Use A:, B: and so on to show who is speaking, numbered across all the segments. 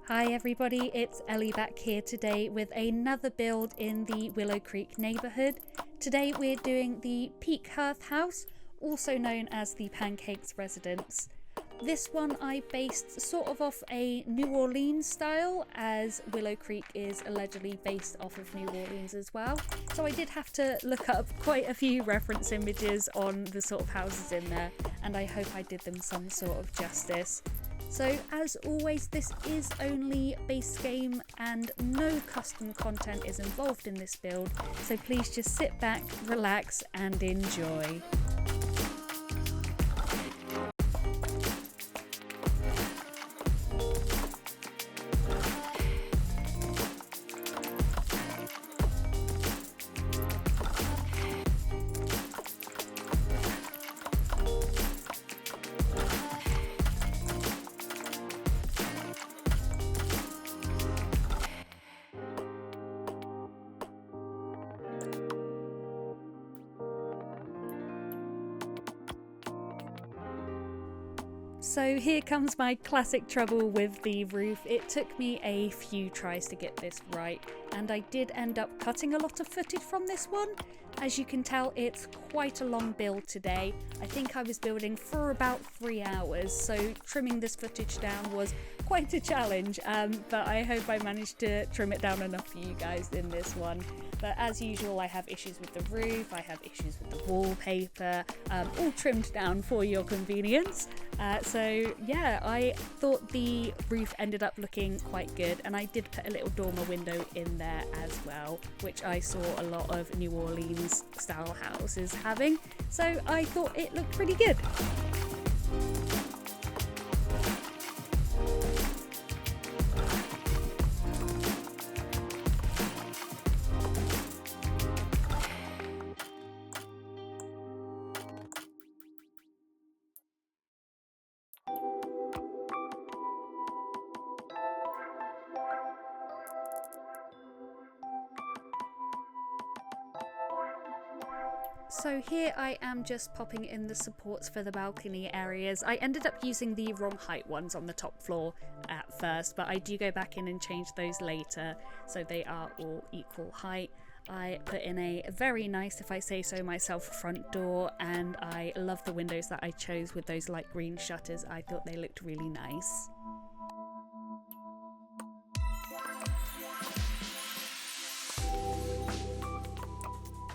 A: Hi everybody, it's Ellie back here today with another build in the Willow Creek neighbourhood. Today we're doing the Peak Hearth House, also known as the Pancakes Residence. This one I based sort of off a New Orleans style, as Willow Creek is allegedly based off of New Orleans as well. So I did have to look up quite a few reference images on the sort of houses in there, and I hope I did them some sort of justice. So as always, this is only base game and no custom content is involved in this build, so please just sit back, relax and enjoy. So here comes my classic trouble with the roof. It took me a few tries to get this right, and I did end up cutting a lot of footage from this one. As you can tell, it's quite a long build today. I think I was building for about 3 hours, so trimming this footage down was quite a challenge, but I hope I managed to trim it down enough for you guys in this one. But as usual, I have issues with the roof, I have issues with the wallpaper, all trimmed down for your convenience. So yeah, I thought the roof ended up looking quite good, and I did put a little dormer window in there as well, which I saw a lot of New Orleans style houses having, so I thought it looked pretty good. So here I am just popping in the supports for the balcony areas. I ended up using the wrong height ones on the top floor at first, but I do go back in and change those later so they are all equal height. I put in a very nice, if I say so myself, front door, and I love the windows that I chose with those light green shutters. I thought they looked really nice.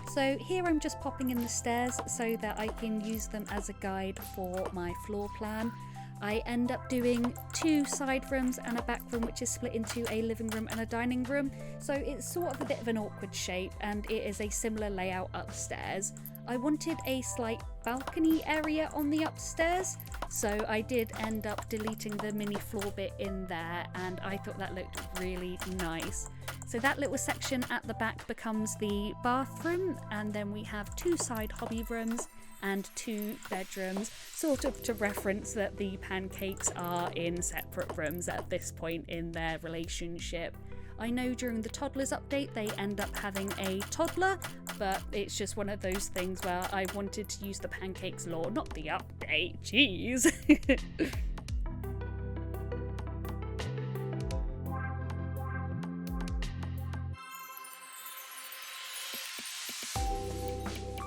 A: So here I'm just popping in the stairs so that I can use them as a guide for my floor plan. I end up doing 2 side rooms and a back room, which is split into a living room and a dining room, so it's sort of a bit of an awkward shape, and it is a similar layout upstairs. I wanted a slight balcony area on the upstairs, so I did end up deleting the mini floor bit in there, and I thought that looked really nice. So that little section at the back becomes the bathroom, and then we have 2 side hobby rooms and 2 bedrooms, sort of to reference that the pancakes are in separate rooms at this point in their relationship. I know during the toddlers update they end up having a toddler, but it's just one of those things where I wanted to use the pancakes lore, not the update, jeez.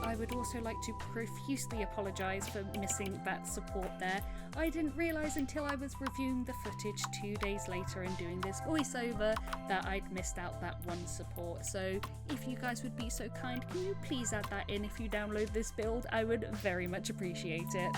A: I would also like to profusely apologise for missing that support there. I didn't realise until I was reviewing the footage 2 days later and doing this voiceover that I'd missed out that one support. So if you guys would be so kind, can you please add that in if you download this build? I would very much appreciate it.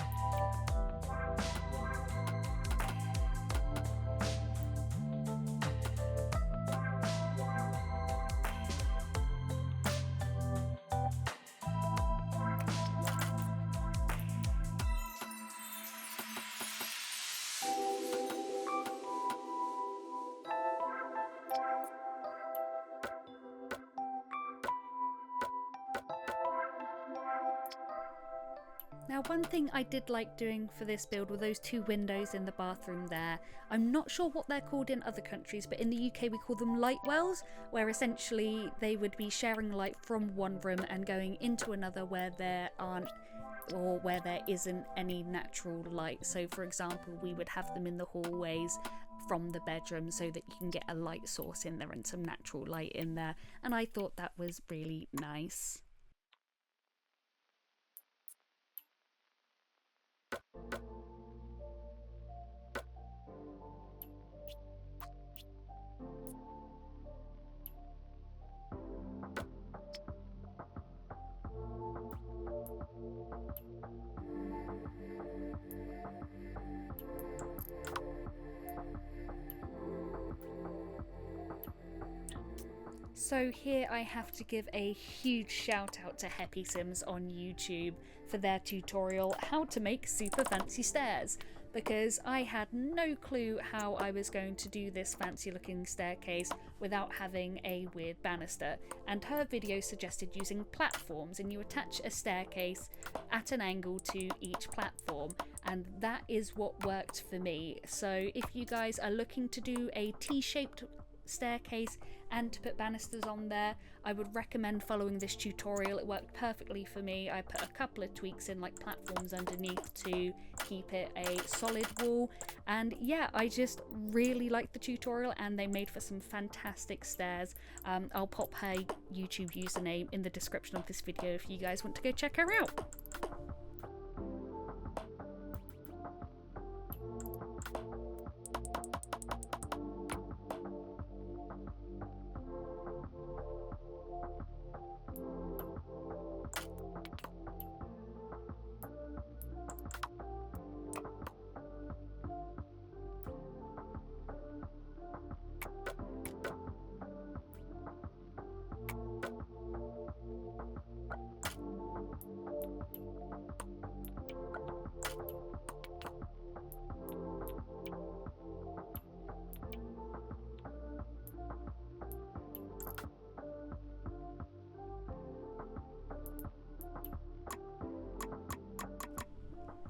A: Now, one thing I did like doing for this build were those 2 windows in the bathroom there. I'm not sure what they're called in other countries, but in the UK we call them light wells, where essentially they would be sharing light from one room and going into another where there aren't or where there isn't any natural light. So for example, we would have them in the hallways from the bedroom so that you can get a light source in there and some natural light in there, and I thought that was really nice. So here I have to give a huge shout out to Happy Sims on YouTube for their tutorial how to make super fancy stairs, because I had no clue how I was going to do this fancy looking staircase without having a weird banister, and her video suggested using platforms, and you attach a staircase at an angle to each platform, and that is what worked for me. So if you guys are looking to do a T-shaped staircase and to put banisters on there, I would recommend following this tutorial. It worked perfectly for me. I put a couple of tweaks in, like platforms underneath to keep it a solid wall, and yeah, I just really liked the tutorial and they made for some fantastic stairs. I'll pop her YouTube username in the description of this video if you guys want to go check her out.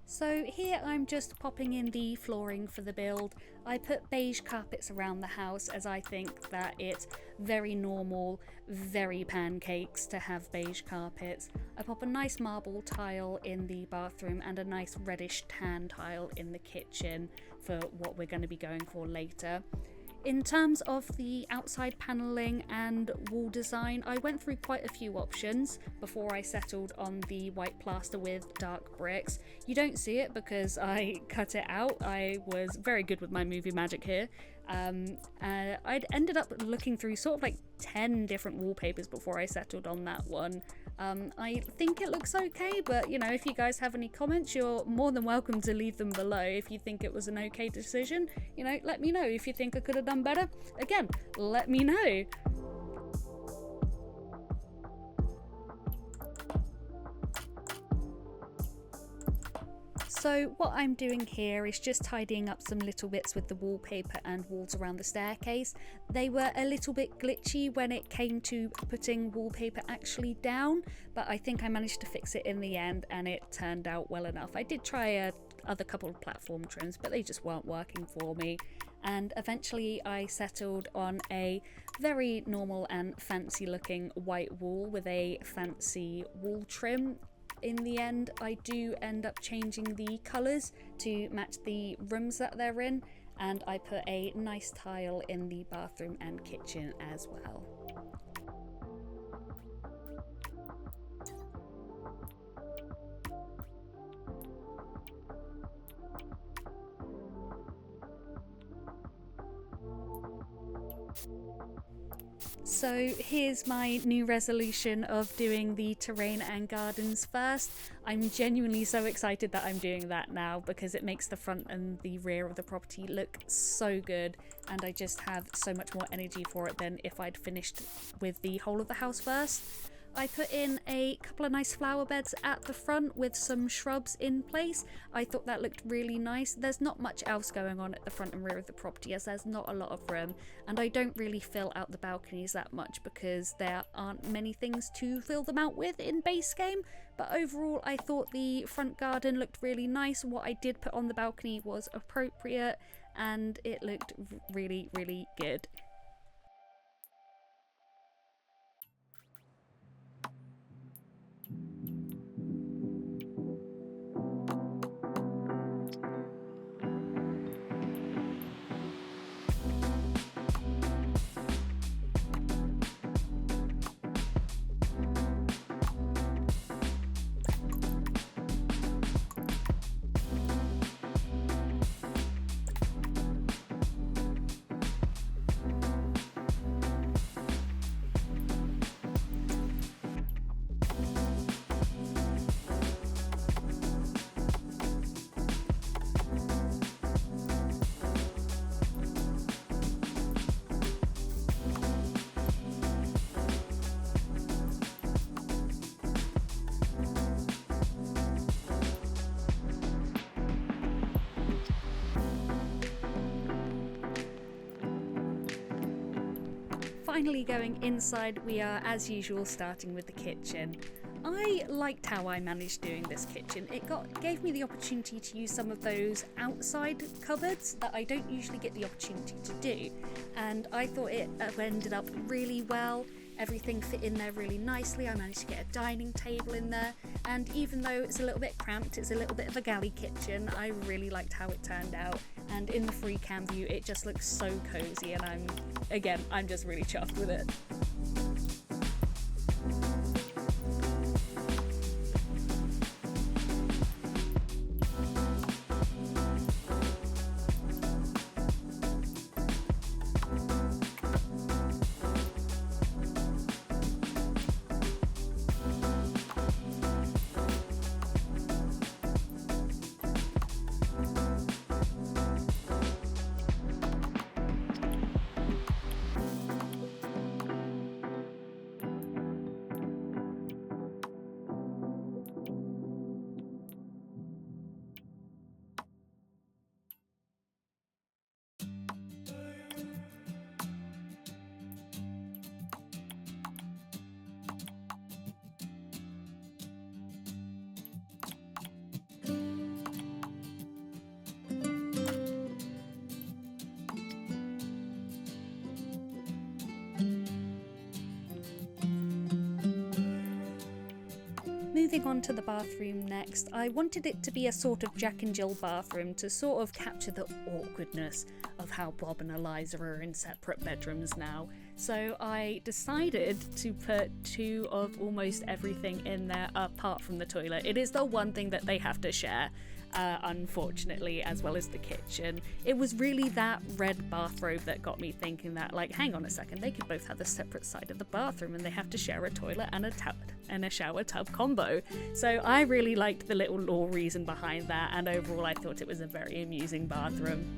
A: So here I'm just popping in the flooring for the build. I put beige carpets around the house as I think that it's very normal, very pancakes to have beige carpets. I pop a nice marble tile in the bathroom and a nice reddish tan tile in the kitchen for what we're going to be going for later. In terms of the outside panelling and wall design, I went through quite a few options before I settled on the white plaster with dark bricks. You don't see it because I cut it out. I was very good with my movie magic here. I'd ended up looking through sort of like 10 different wallpapers before I settled on that one. I think it looks okay, but you know, if you guys have any comments, you're more than welcome to leave them below. If you think it was an okay decision, you know, let me know. If you think I could have done better, again, let me know. So what I'm doing here is just tidying up some little bits with the wallpaper and walls around the staircase. They were a little bit glitchy when it came to putting wallpaper actually down, but I think I managed to fix it in the end and it turned out well enough. I did try other couple of platform trims, but they just weren't working for me. And eventually I settled on a very normal and fancy looking white wall with a fancy wall trim. In the end, I do end up changing the colours to match the rooms that they're in, and I put a nice tile in the bathroom and kitchen as well. So here's my new resolution of doing the terrain and gardens first. I'm genuinely so excited that I'm doing that now because it makes the front and the rear of the property look so good, and I just have so much more energy for it than if I'd finished with the whole of the house first. I put in a couple of nice flower beds at the front with some shrubs in place. I thought that looked really nice. There's not much else going on at the front and rear of the property as there's not a lot of room, and I don't really fill out the balconies that much because there aren't many things to fill them out with in base game. But overall I thought the front garden looked really nice. What I did put on the balcony was appropriate and it looked really, really good. finally going inside, we are as usual starting with the kitchen. I liked how I managed doing this kitchen. It gave me the opportunity to use some of those outside cupboards that I don't usually get the opportunity to do, and I thought it ended up really well. Everything fit in there really nicely. I managed to get a dining table in there, and even though it's a little bit cramped, it's a little bit of a galley kitchen, I really liked how it turned out. And in the free cam view, it just looks so cozy, and I'm just really chuffed with it. Moving on to the bathroom next, I wanted it to be a sort of Jack and Jill bathroom to sort of capture the awkwardness of how Bob and Eliza are in separate bedrooms now. So I decided to put 2 of almost everything in there apart from the toilet. It is the one thing that they have to share, unfortunately, as well as the kitchen. It was really that red bathrobe that got me thinking that, like, hang on a second, they could both have a separate side of the bathroom and they have to share a toilet and a shower tub combo. So I really liked the little lore reason behind that, and overall I thought it was a very amusing bathroom.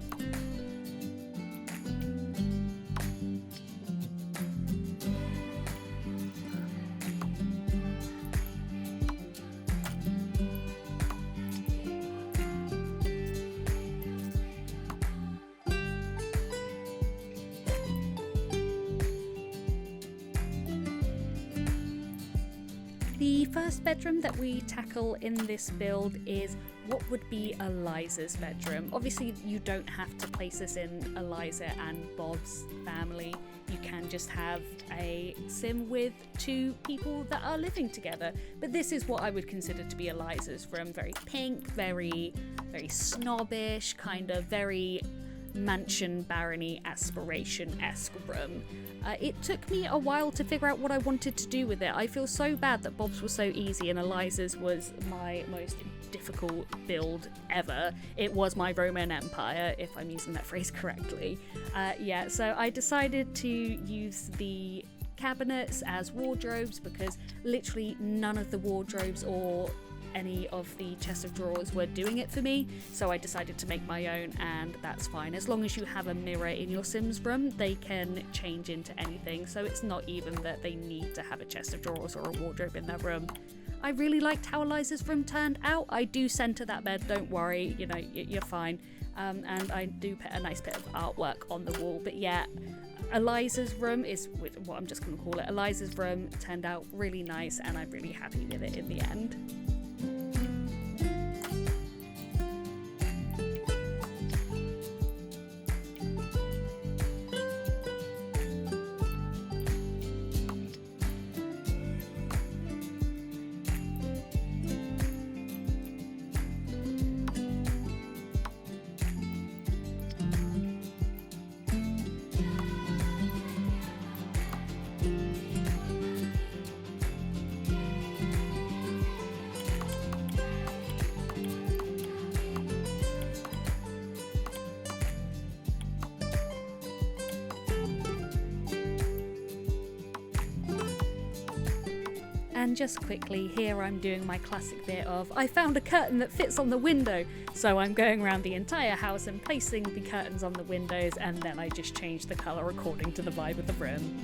A: The first bedroom that we tackle in this build is what would be Eliza's bedroom. Obviously, you don't have to place this in Eliza and Bob's family. You can just have a sim with 2 people that are living together. But this is what I would consider to be Eliza's room. Very pink, very snobbish, kind of very mansion barony aspiration-esque room. It took me a while to figure out what I wanted to do with it. I feel so bad that Bob's was so easy and Eliza's was my most difficult build ever. It was my Roman Empire, if I'm using that phrase correctly. So I decided to use the cabinets as wardrobes because literally none of the wardrobes or any of the chest of drawers were doing it for me, so I decided to make my own, and that's fine. As long as you have a mirror in your Sims room, they can change into anything, so it's not even that they need to have a chest of drawers or a wardrobe in their room. I really liked how Eliza's room turned out. I do centre that bed, don't worry, you're fine. And I do put a nice bit of artwork on the wall, but yeah, Eliza's room is what I'm just going to call it. Eliza's room turned out really nice, and I'm really happy with it in the end. And just quickly, here I'm doing my classic bit of, I found a curtain that fits on the window. So I'm going around the entire house and placing the curtains on the windows, and then I just change the colour according to the vibe of the room.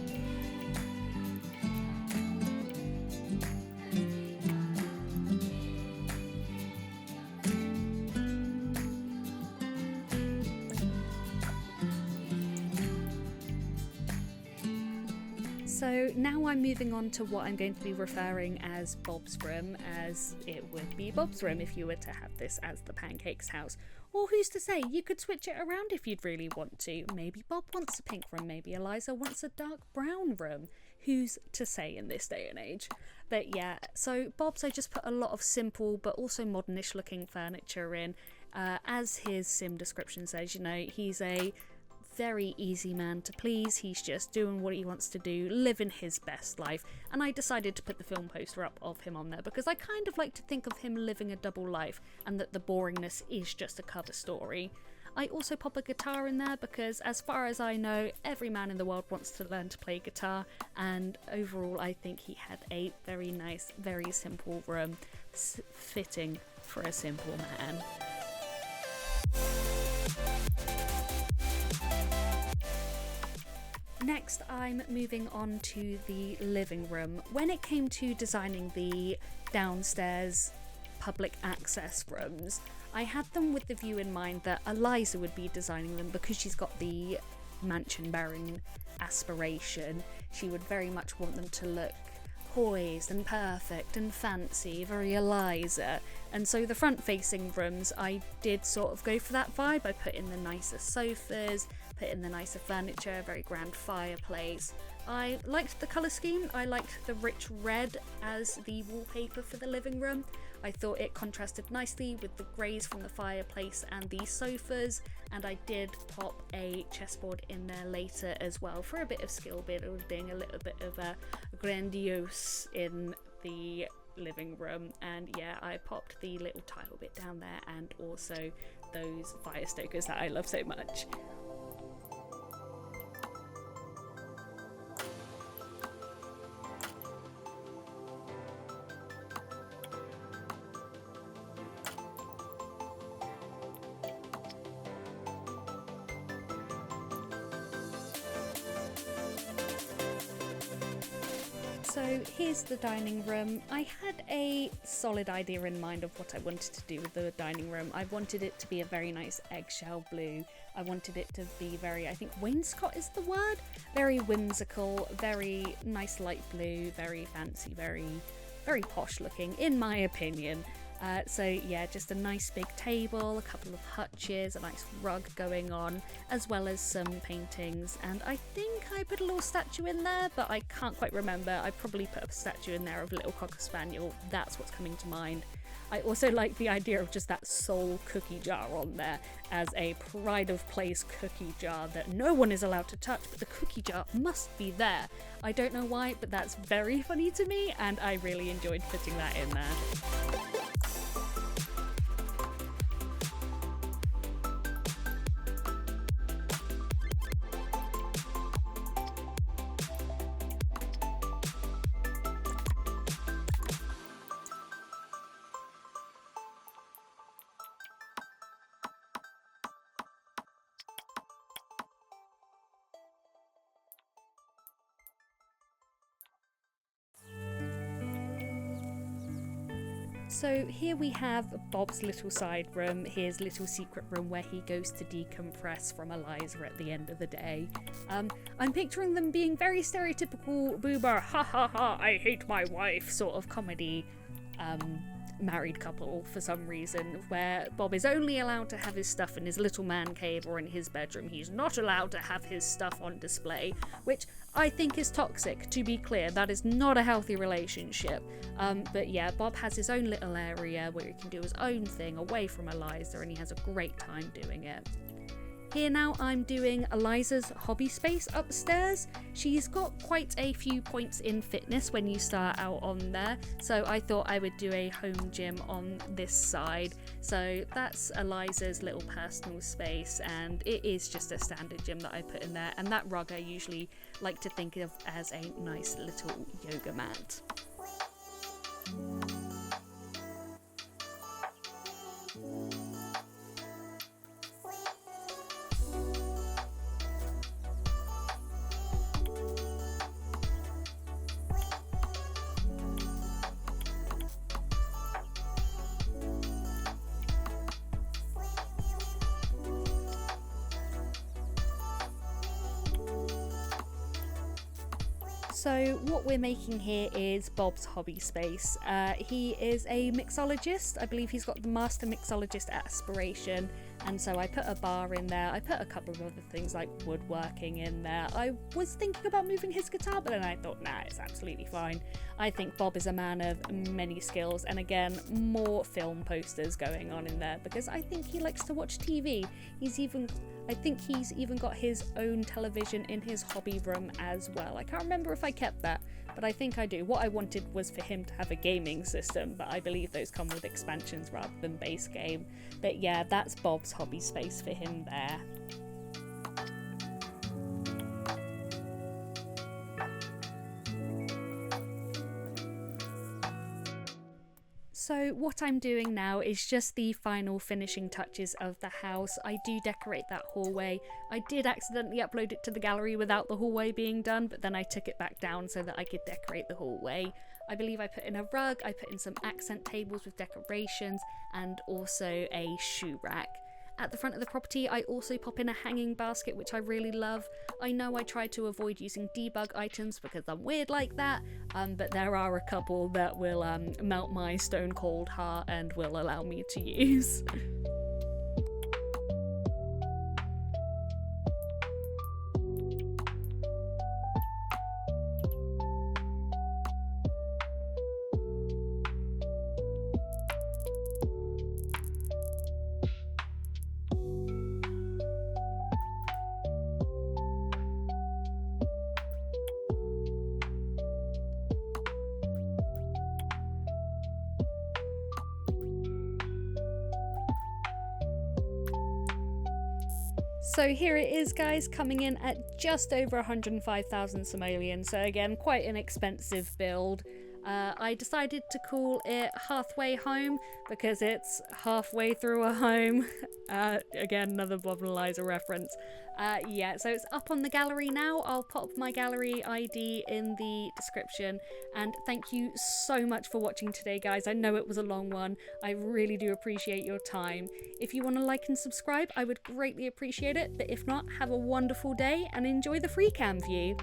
A: So now I'm moving on to what I'm going to be referring as Bob's room, as it would be Bob's room if you were to have this as the Pancakes house. Or who's to say, you could switch it around if you'd really want to. Maybe Bob wants a pink room, maybe Eliza wants a dark brown room. Who's to say in this day and age? But yeah, so Bob's, I just put a lot of simple but also modernish looking furniture in. As his sim description says, you know, he's a very easy man to please. He's just doing what he wants to do, living his best life. And I decided to put the film poster up of him on there because I kind of like to think of him living a double life and that the boringness is just a cover story. I also pop a guitar in there because, as far as I know, every man in the world wants to learn to play guitar, and overall I think he had a very nice, very simple room, fitting for a simple man. Next, I'm moving on to the living room. When it came to designing the downstairs public access rooms, I had them with the view in mind that Eliza would be designing them because she's got the mansion baron aspiration. She would very much want them to look poised and perfect and fancy, very Eliza. And so the front facing rooms, I did sort of go for that vibe. I put in the nicer sofas, put in the nicer furniture, very grand fireplace. I liked the colour scheme. I liked the rich red as the wallpaper for the living room. I thought it contrasted nicely with the greys from the fireplace and the sofas, and I did pop a chessboard in there later as well for a bit of skill building, a little bit of a grandiose in the living room. And yeah, I popped the little tile bit down there and also those fire stokers that I love so much. So here's the dining room. I had a solid idea in mind of what I wanted to do with the dining room. I wanted it to be a very nice eggshell blue. I wanted it to be very, I think wainscot is the word, very whimsical, very nice light blue, very fancy, very posh looking in my opinion. So yeah, just a nice big table, a couple of hutches, a nice rug going on, as well as some paintings. And I think I put a little statue in there, but I can't quite remember. I probably put a statue in there of a little cocker spaniel. That's what's coming to mind. I also like the idea of just that soul cookie jar on there as a pride of place cookie jar that no one is allowed to touch, but the cookie jar must be there. I don't know why, but that's very funny to me, and I really enjoyed putting that in there. So here we have Bob's little side room, his little secret room where he goes to decompress from Eliza at the end of the day. I'm picturing them being very stereotypical boomer, ha ha ha, I hate my wife sort of comedy married couple for some reason, where Bob is only allowed to have his stuff in his little man cave or in his bedroom. He's not allowed to have his stuff on display, which I think is toxic, to be clear. That is not a healthy relationship. But yeah, Bob has his own little area where he can do his own thing away from Eliza, and he has a great time doing it. Here now I'm doing Eliza's hobby space upstairs. She's got quite a few points in fitness when you start out on there, so I thought I would do a home gym on this side. So that's Eliza's little personal space, and it is just a standard gym that I put in there, and that rug I usually like to think of as a nice little yoga mat. So what we're making here is Bob's hobby space. He is a mixologist. I believe he's got the master mixologist aspiration, and so I put a bar in there. I put a couple of other things like woodworking in there. I was thinking about moving his guitar, but then I thought, nah, it's absolutely fine. I think Bob is a man of many skills, and again, more film posters going on in there because I think he likes to watch TV. I think he's even got his own television in his hobby room as well. I can't remember if I kept that, but I think I do. What I wanted was for him to have a gaming system, but I believe those come with expansions rather than base game. But yeah, that's Bob's hobby space for him there. So what I'm doing now is just the final finishing touches of the house. I do decorate that hallway. I did accidentally upload it to the gallery without the hallway being done, but then I took it back down so that I could decorate the hallway. I believe I put in a rug, I put in some accent tables with decorations, and also a shoe rack. At the front of the property, I also pop in a hanging basket, which I really love. I know I try to avoid using debug items because I'm weird like that, but there are a couple that will melt my stone cold heart and will allow me to use. So here it is, guys, coming in at just over 105,000 simoleons. So again, quite an expensive build. I decided to call it Halfway Home because it's halfway through a home. Again, another Bob and Eliza reference. Yeah, so it's up on the gallery now. I'll pop my gallery ID in the description. And thank you so much for watching today, guys. I know it was a long one. I really do appreciate your time. If you want to like and subscribe, I would greatly appreciate it. But if not, have a wonderful day and enjoy the free cam view.